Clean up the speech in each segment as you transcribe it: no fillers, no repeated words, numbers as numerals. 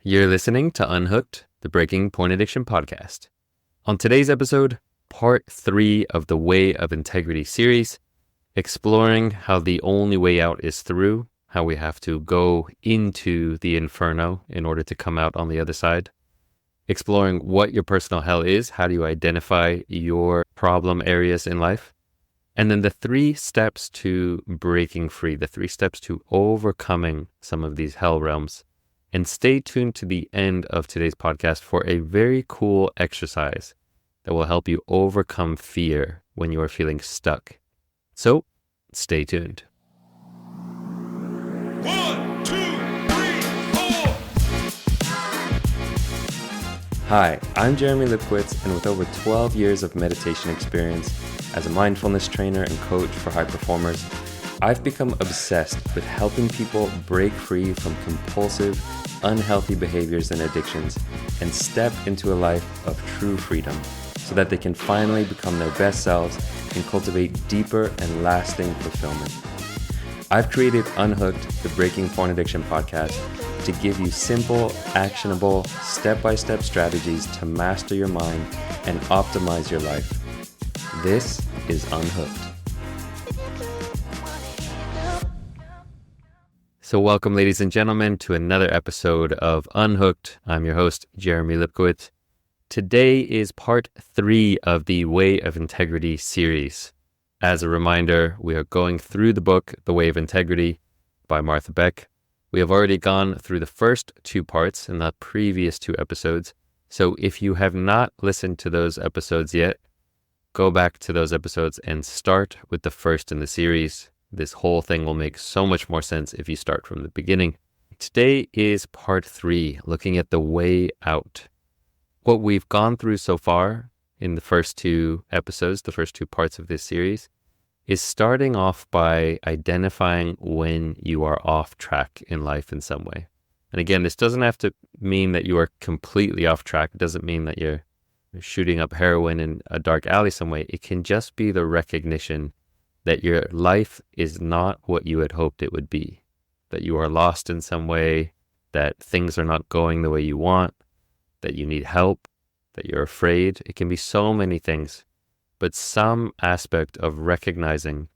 You're listening to Unhooked, the Breaking Porn Addiction podcast. On today's episode, part 3 of the Way of Integrity series, exploring how the only way out is through, how we have to go into the Inferno in order to come out on the other side, exploring what your personal hell is, how do you identify your problem areas in life, and then the 3 steps to breaking free, the 3 steps to overcoming some of these hell realms. And stay tuned to the end of today's podcast for a very cool exercise that will help you overcome fear when you are feeling stuck. So, stay tuned. 1, 2, 3, 4. Hi, I'm Jeremy Lipkowitz, and with over 12 years of meditation experience as a mindfulness trainer and coach for high performers, I've become obsessed with helping people break free from compulsive, unhealthy behaviors and addictions and step into a life of true freedom so that they can finally become their best selves and cultivate deeper and lasting fulfillment. I've created Unhooked, the Breaking Porn Addiction podcast, to give you simple, actionable, step-by-step strategies to master your mind and optimize your life. This is Unhooked. So welcome, ladies and gentlemen, to another episode of Unhooked. I'm your host, Jeremy Lipkowitz. Today is part 3 of the Way of Integrity series. As a reminder, we are going through the book, The Way of Integrity by Martha Beck. We have already gone through the first 2 parts in the previous 2 episodes. So if you have not listened to those episodes yet, go back to those episodes and start with the first in the series. This whole thing will make so much more sense if you start from the beginning. Today is part 3, looking at the way out. What we've gone through so far in the first 2 episodes, the first 2 parts of this series, is starting off by identifying when you are off track in life in some way. And again, this doesn't have to mean that you are completely off track. It doesn't mean that you're shooting up heroin in a dark alley some way. It can just be the recognition that your life is not what you had hoped it would be, that you are lost in some way, that things are not going the way you want, that you need help, that you're afraid. It can be so many things, but some aspect of recognizing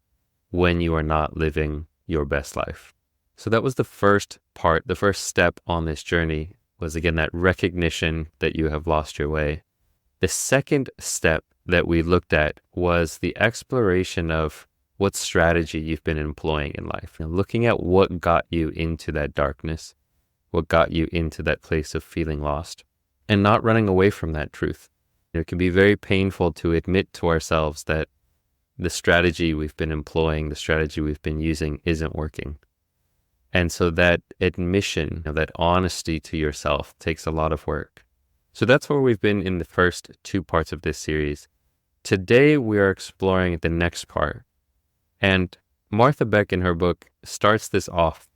when you are not living your best life. So that was the first part, the first step on this journey was, again, that recognition that you have lost your way. The second step that we looked at was the exploration of what strategy you've been employing in life. Looking at what got you into that darkness, what got you into that place of feeling lost, and not running away from that truth. It can be very painful to admit to ourselves that the strategy we've been employing, the strategy we've been using isn't working. And so that admission, that honesty to yourself takes a lot of work. So that's where we've been in the first 2 parts of this series. Today we are exploring the next part. And Martha Beck in her book starts this off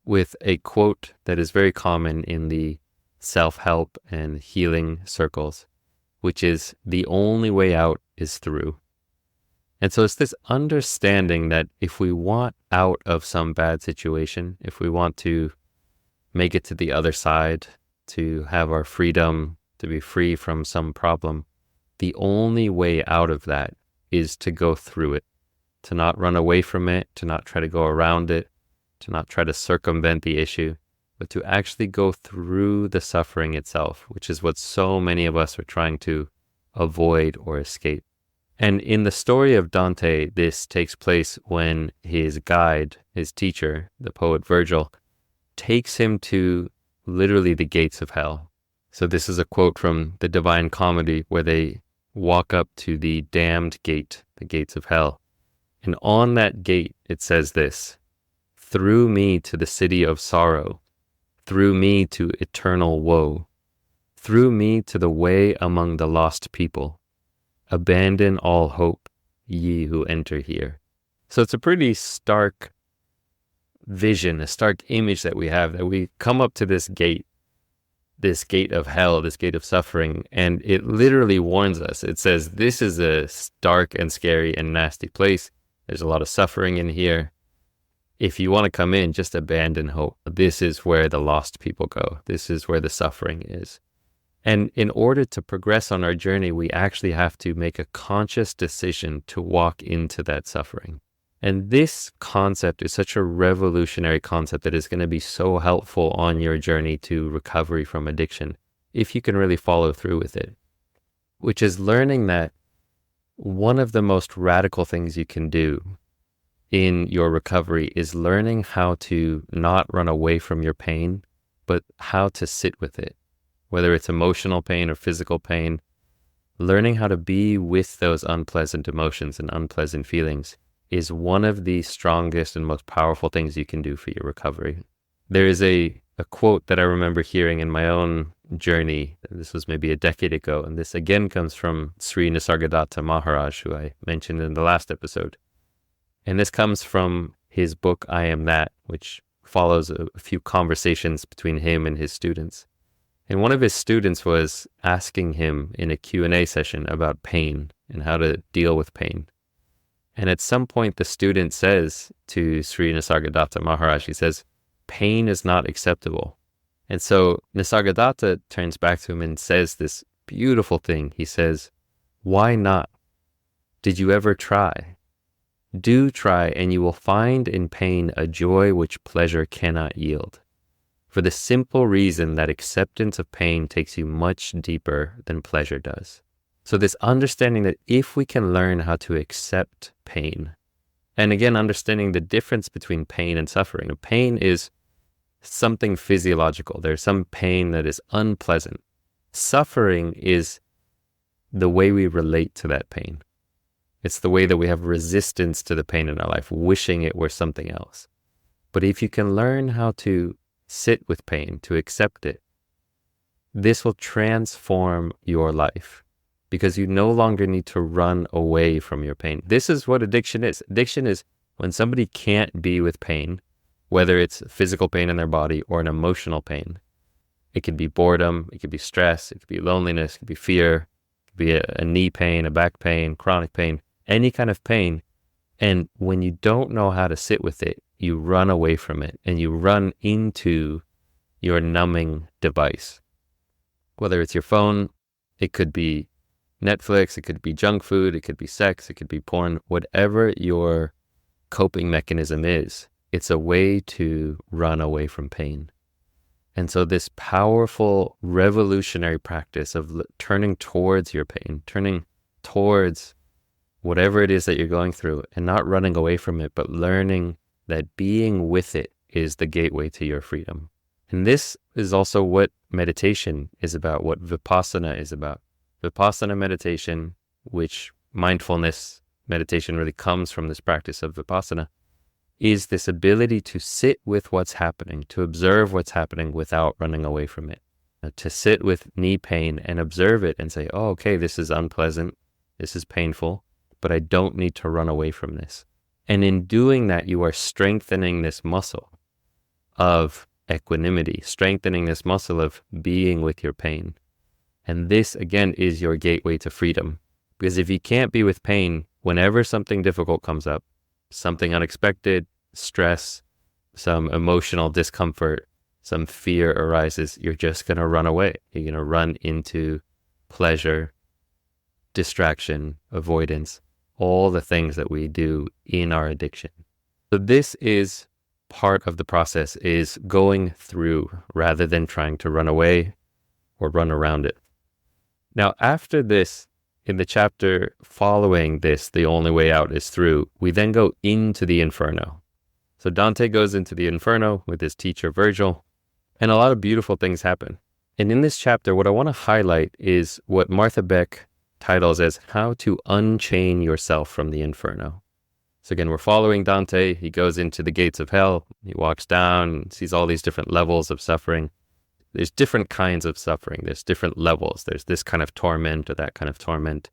with a quote that is very common in the self-help and healing circles, which is, "The only way out is through." And so it's this understanding that if we want out of some bad situation, if we want to make it to the other side, to have our freedom, to be free from some problem, the only way out of that is to go through it. To not run away from it, to not try to go around it, to not try to circumvent the issue, but to actually go through the suffering itself, which is what so many of us are trying to avoid or escape. And in the story of Dante, this takes place when his guide, his teacher, the poet Virgil, takes him to literally the gates of hell. So this is a quote from the Divine Comedy where they walk up to the damned gate, the gates of hell. And on that gate, it says this: "Through me to the city of sorrow, through me to eternal woe, through me to the way among the lost people. Abandon all hope, ye who enter here." So it's a pretty stark vision, a stark image that we have, that we come up to this gate of hell, this gate of suffering, and it literally warns us. It says, this is a dark and scary and nasty place. There's a lot of suffering in here. if you want to come in, just abandon hope. This is where the lost people go. This is where the suffering is. And in order to progress on our journey, we actually have to make a conscious decision to walk into that suffering. And this concept is such a revolutionary concept that is going to be so helpful on your journey to recovery from addiction, if you can really follow through with it, which is learning that one of the most radical things you can do in your recovery is learning how to not run away from your pain, but how to sit with it. Whether it's emotional pain or physical pain, learning how to be with those unpleasant emotions and unpleasant feelings is one of the strongest and most powerful things you can do for your recovery. There is a quote that I remember hearing in my own journey. This was maybe a decade ago, and this again comes from Sri Nisargadatta Maharaj, who I mentioned in the last episode. And this comes from his book, I Am That, which follows a few conversations between him and his students. And one of his students was asking him in a Q&A session about pain and how to deal with pain. And at some point, the student says to Sri Nisargadatta Maharaj, he says, pain is not acceptable. And so Nisargadatta turns back to him and says this beautiful thing. He says, why not? Did you ever try? Do try, and you will find in pain a joy which pleasure cannot yield. For the simple reason that acceptance of pain takes you much deeper than pleasure does. So this understanding that if we can learn how to accept pain, and again, understanding the difference between pain and suffering. Pain is something physiological. There's some pain that is unpleasant. Suffering is the way we relate to that pain. It's the way that we have resistance to the pain in our life, wishing it were something else. But if you can learn how to sit with pain, to accept it, this will transform your life because you no longer need to run away from your pain. This is what addiction is. Addiction is when somebody can't be with pain, whether it's physical pain in their body or an emotional pain. It could be boredom, it could be stress, it could be loneliness, it could be fear, it could be a knee pain, a back pain, chronic pain, any kind of pain. And when you don't know how to sit with it, you run away from it and you run into your numbing device. Whether it's your phone, it could be Netflix, it could be junk food, it could be sex, it could be porn, whatever your coping mechanism is, it's a way to run away from pain. And so this powerful revolutionary practice of turning towards your pain, turning towards whatever it is that you're going through and not running away from it, but learning that being with it is the gateway to your freedom. And this is also what meditation is about, what Vipassana is about. Vipassana meditation, which mindfulness meditation really comes from this practice of Vipassana, is this ability to sit with what's happening, to observe what's happening without running away from it. To sit with knee pain and observe it and say, oh, okay, this is unpleasant, this is painful, but I don't need to run away from this. And in doing that, you are strengthening this muscle of equanimity, strengthening this muscle of being with your pain. And this, again, is your gateway to freedom. Because if you can't be with pain, whenever something difficult comes up, something unexpected, stress, some emotional discomfort, some fear arises, you're just going to run away. You're going to run into pleasure, distraction, avoidance, all the things that we do in our addiction. So this is part of the process, is going through rather than trying to run away or run around it. Now, after this, in the chapter following this, The Only Way Out is Through, we then go into the Inferno. So Dante goes into the Inferno with his teacher Virgil, and a lot of beautiful things happen. And in this chapter, what I want to highlight is what Martha Beck titles as How to Unchain Yourself from the Inferno. So again, we're following Dante. He goes into the gates of hell. He walks down, sees all these different levels of suffering. There's different kinds of suffering. There's different levels. There's this kind of torment or that kind of torment.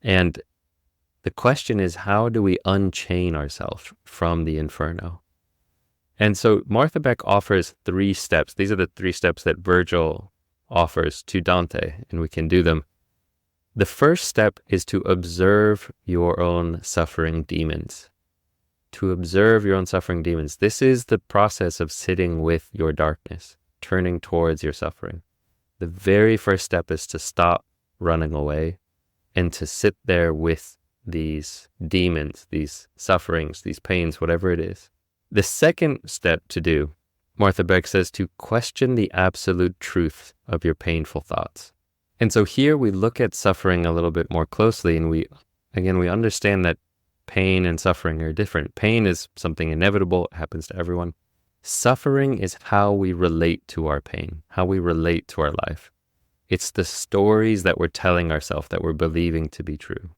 And the question is, how do we unchain ourselves from the Inferno? And so Martha Beck offers 3 steps. These are the 3 steps that Virgil offers to Dante, and we can do them. The first step is to observe your own suffering demons. to observe your own suffering demons. This is the process of sitting with your darkness, turning towards your suffering. The very first step is to stop running away and to sit there with these demons, these sufferings, these pains, whatever it is. The second step to do, Martha Beck says, to question the absolute truth of your painful thoughts. And so here we look at suffering a little bit more closely, and we understand that pain and suffering are different. Pain is something inevitable. It happens to everyone. Suffering is how we relate to our pain, how we relate to our life. It's the stories that we're telling ourselves that we're believing to be true.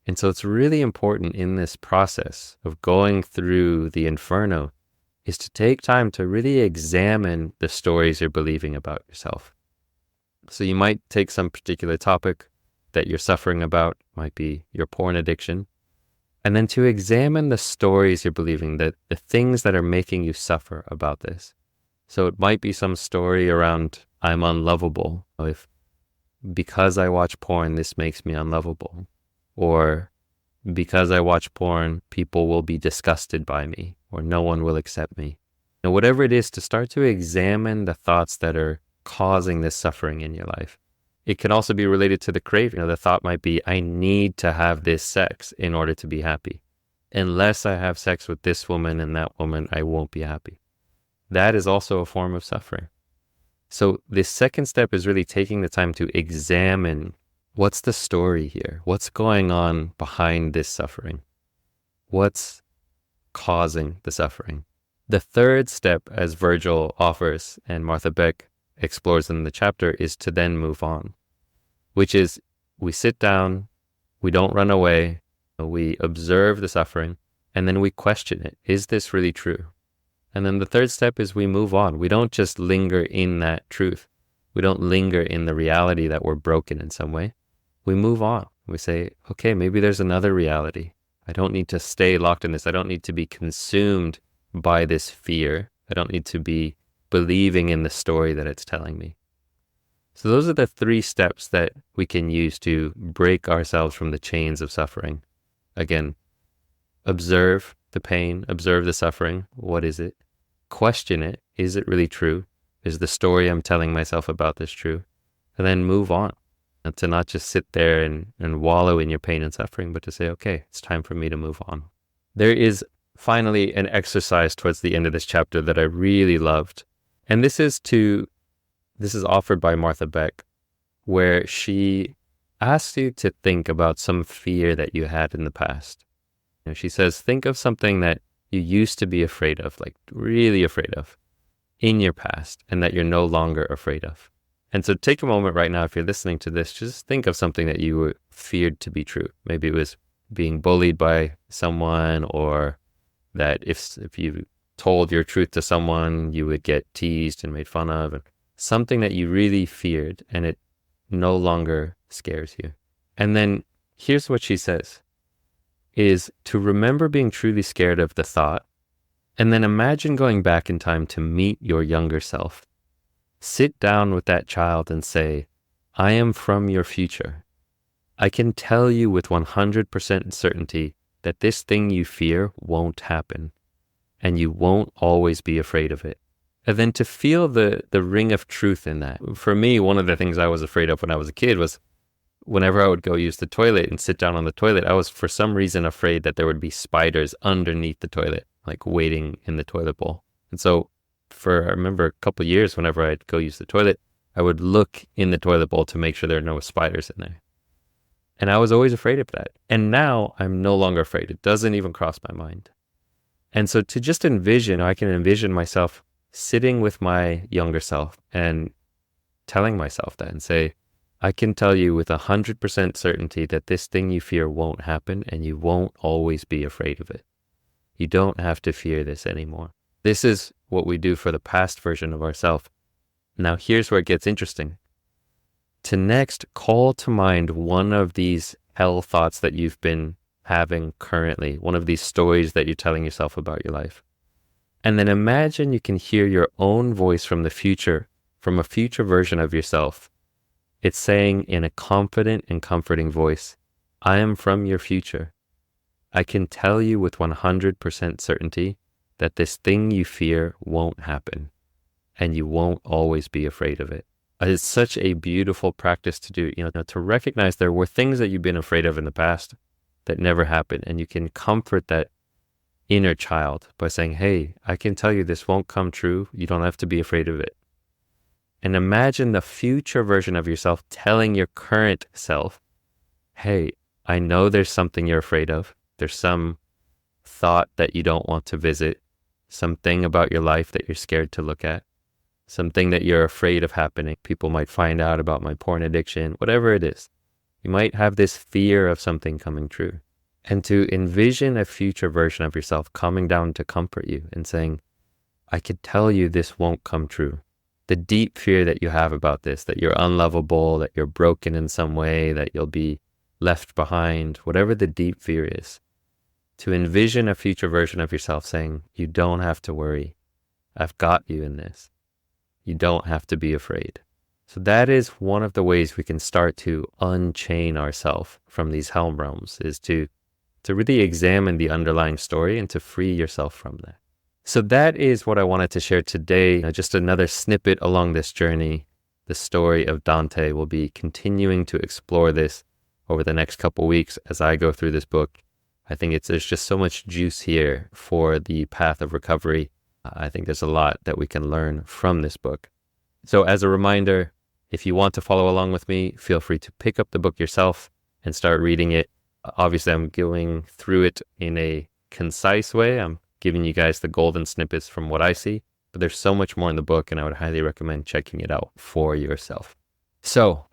And so it's really important in this process of going through the Inferno is to take time to really examine the stories you're believing about yourself. So you might take some particular topic that you're suffering about, might be your porn addiction, and then to examine the stories you're believing, the things that are making you suffer about this. So it might be some story around, I'm unlovable. Because I watch porn, this makes me unlovable. Or because I watch porn, people will be disgusted by me, or no one will accept me. Now, whatever it is, to start to examine the thoughts that are causing this suffering in your life. It can also be related to the craving. The thought might be, I need to have this sex in order to be happy. Unless I have sex with this woman and that woman, I won't be happy. That is also a form of suffering. So this second step is really taking the time to examine what's the story here? What's going on behind this suffering? What's causing the suffering? The third step, as Virgil offers and Martha Beck explores in the chapter, is to then move on, which is we sit down, we don't run away, we observe the suffering, and then we question it. Is this really true? And then the third step is we move on. We don't just linger in that truth. We don't linger in the reality that we're broken in some way. We move on. We say, okay, maybe there's another reality. I don't need to stay locked in this. I don't need to be consumed by this fear. I don't need to be believing in the story that it's telling me. So those are the three steps that we can use to break ourselves from the chains of suffering. Again, observe the pain, observe the suffering. What is it? Question it. Is it really true? Is the story I'm telling myself about this true? And then move on. And to not just sit there and wallow in your pain and suffering, but to say, okay, it's time for me to move on. There is finally an exercise towards the end of this chapter that I really loved. And this is offered by Martha Beck, where she asks you to think about some fear that you had in the past. She says, think of something that you used to be afraid of, like really afraid of, in your past, and that you're no longer afraid of. And so take a moment right now, if you're listening to this, just think of something that you feared to be true. Maybe it was being bullied by someone, or that if you told your truth to someone, you would get teased and made fun of, and something that you really feared and it no longer scares you. And then here's what she says, is to remember being truly scared of the thought, and then imagine going back in time to meet your younger self. Sit down with that child and say, I am from your future. I can tell you with 100% certainty that this thing you fear won't happen, and you won't always be afraid of it. And then to feel the ring of truth in that. For me, one of the things I was afraid of when I was a kid was whenever I would go use the toilet and sit down on the toilet, I was for some reason afraid that there would be spiders underneath the toilet, like waiting in the toilet bowl. And so I remember a couple of years, whenever I'd go use the toilet, I would look in the toilet bowl to make sure there are no spiders in there. And I was always afraid of that. And now I'm no longer afraid. It doesn't even cross my mind. And so to just envision, I can envision myself sitting with my younger self and telling myself that and say, I can tell you with 100% certainty that this thing you fear won't happen, and you won't always be afraid of it. You don't have to fear this anymore. This is what we do for the past version of ourselves. Now here's where it gets interesting. To next call to mind one of these hell thoughts that you've been having currently, one of these stories that you're telling yourself about your life. And then imagine you can hear your own voice from the future, from a future version of yourself. It's saying in a confident and comforting voice, I am from your future. I can tell you with 100% certainty that this thing you fear won't happen, and you won't always be afraid of it. It's such a beautiful practice to do, to recognize there were things that you've been afraid of in the past that never happened, and you can comfort that inner child by saying, hey, I can tell you this won't come true. You don't have to be afraid of it. And imagine the future version of yourself telling your current self, hey, I know there's something you're afraid of. There's some thought that you don't want to visit, something about your life that you're scared to look at, something that you're afraid of happening. People might find out about my porn addiction, whatever it is. You might have this fear of something coming true. And to envision a future version of yourself coming down to comfort you and saying, I could tell you this won't come true. The deep fear that you have about this, that you're unlovable, that you're broken in some way, that you'll be left behind, whatever the deep fear is, to envision a future version of yourself saying, you don't have to worry. I've got you in this. You don't have to be afraid. So that is one of the ways we can start to unchain ourselves from these helm realms, is to really examine the underlying story and to free yourself from that. So that is what I wanted to share today. Just another snippet along this journey. The story of Dante. Will be continuing to explore this over the next couple weeks as I go through this book. I think there's just so much juice here for the path of recovery. I think there's a lot that we can learn from this book. So as a reminder, if you want to follow along with me, feel free to pick up the book yourself and start reading it. Obviously, I'm going through it in a concise way. I'm giving you guys the golden snippets from what I see, but there's so much more in the book, and I would highly recommend checking it out for yourself. So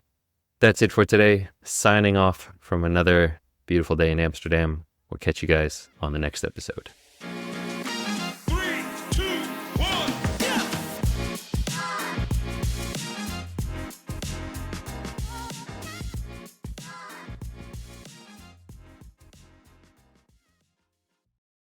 that's it for today. Signing off from another beautiful day in Amsterdam. We'll catch you guys on the next episode.